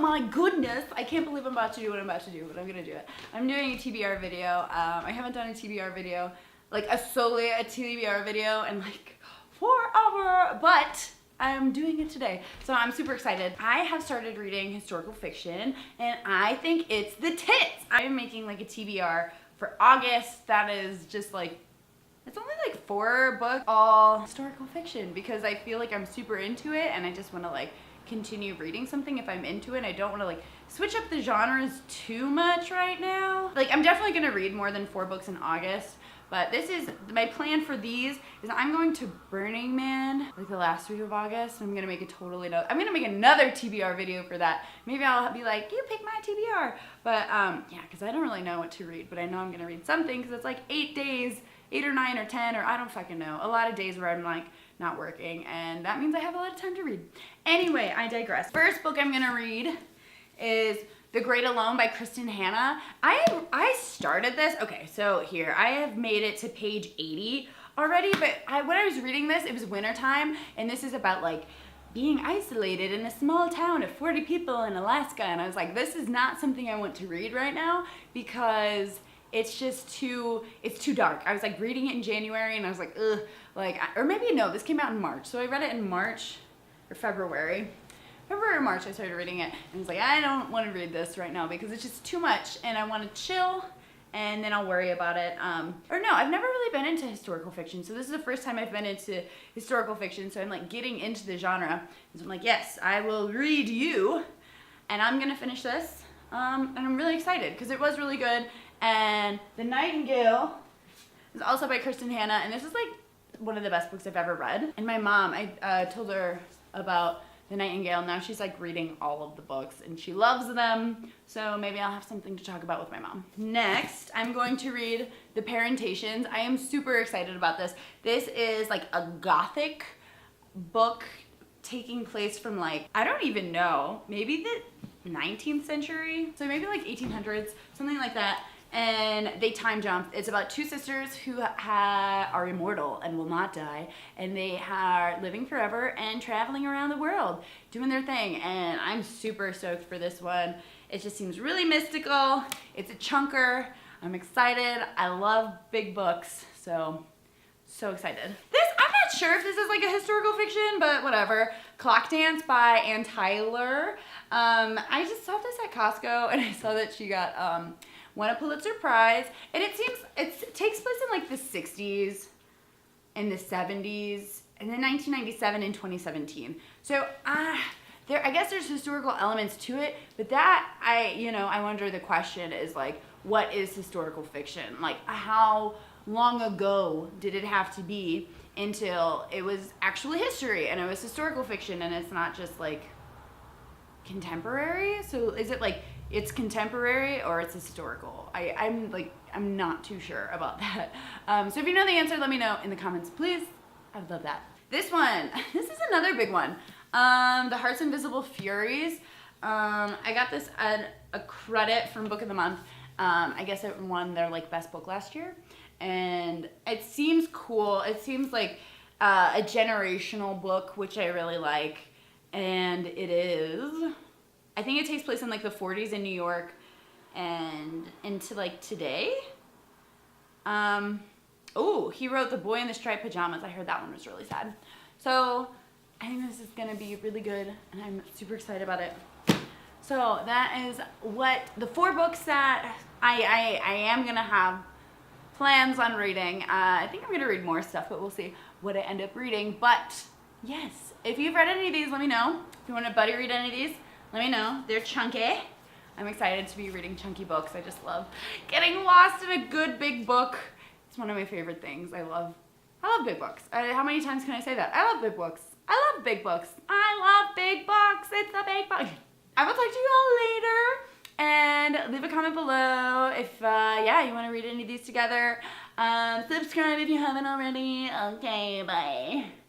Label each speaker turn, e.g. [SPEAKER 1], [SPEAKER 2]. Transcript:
[SPEAKER 1] my goodness. I can't believe I'm about to do what I'm about to do, but I'm gonna do it. I'm doing a TBR video. I haven't done a TBR video, like solely a TBR video in like forever, but I'm doing it today. So I'm super excited. I have started reading historical fiction and I think it's the tits. I'm making like a TBR for August that is just like, it's only like 4 books, all historical fiction, because I feel like I'm super into it and I just want to like continue reading something if I'm into it. I don't want to like switch up the genres too much right now. Like I'm definitely going to read more than 4 books in August, but this is, my plan for these is I'm going to Burning Man like the last week of August. I'm going to make a totally no, I'm going to make another TBR video for that. Maybe I'll be like, you pick my TBR. But yeah, because I don't really know what to read, but I know I'm going to read something because it's like 8 days, 8 or 9 or 10, or I don't fucking know. A lot of days where I'm like not working, and that means I have a lot of time to read. Anyway, I digress. First book I'm gonna read is The Great Alone by Kristen Hanna. I started this, okay, so here, I have made it to page 80 already, but when I was reading this, it was wintertime, and this is about like being isolated in a small town of 40 people in Alaska, and I was like, this is not something I want to read right now because it's just it's too dark. I was like reading it in January and I was like, ugh, like, or maybe no, this came out in March. So I read it in March or February or March I started reading it. And I was like, I don't want to read this right now because it's just too much and I want to chill and then I'll worry about it. Or no, I've never really been into historical fiction. So this is the first time I've been into historical fiction. So I'm like getting into the genre. And so I'm like, yes, I will read you and I'm gonna finish this. And I'm really excited because it was really good. And The Nightingale is also by Kristen Hanna, and this is like one of the best books I've ever read. And my mom, I told her about The Nightingale, now she's like reading all of the books and she loves them, so maybe I'll have something to talk about with my mom. Next, I'm going to read The Parentations. I am super excited about this. This is like a gothic book taking place from like, I don't even know, maybe the 19th century? So maybe like 1800s, something like that. And they time jump. It's about 2 sisters who are immortal and will not die, and they are living forever and traveling around the world doing their thing, and I'm super stoked for this one. It just seems really mystical. It's a chunker. I'm excited. I love big books, so excited. This, I'm not sure if this is like a historical fiction, but whatever. Clock Dance by Ann Tyler. I just saw this at Costco and I saw that she got won a Pulitzer Prize, and it seems it takes place in like the 60s and the 70s and then 1997 and 2017. So I guess there's historical elements to it, but that I wonder, the question is like, what is historical fiction? Like, how long ago did it have to be until it was actually history and it was historical fiction and it's not just like contemporary? So is it like it's contemporary or it's historical? I'm not too sure about that. So if you know the answer, let me know in the comments, please. I would love that. This is another big one. The Heart's Invisible Furies. I got this at a credit from Book of the Month. I guess it won their like best book last year. And it seems cool. It seems like a generational book, which I really like. And it is, I think it takes place in like the 40s in New York and into like today. Oh, he wrote The Boy in the Striped Pajamas. I heard that one was really sad. So I think this is gonna be really good and I'm super excited about it. So that is what the 4 books that I am gonna have plans on reading. I think I'm gonna read more stuff, but we'll see what I end up reading. But yes, if you've read any of these, let me know. If you want to buddy read any of these, let me know. They're chunky. I'm excited to be reading chunky books. I just love getting lost in a good big book. It's one of my favorite things. I love big books. How many times can I say that? I love big books. I love big books. I love big books. It's a big book. I will talk to you all later. And leave a comment below if, yeah, you want to read any of these together. Subscribe if you haven't already. Okay, bye.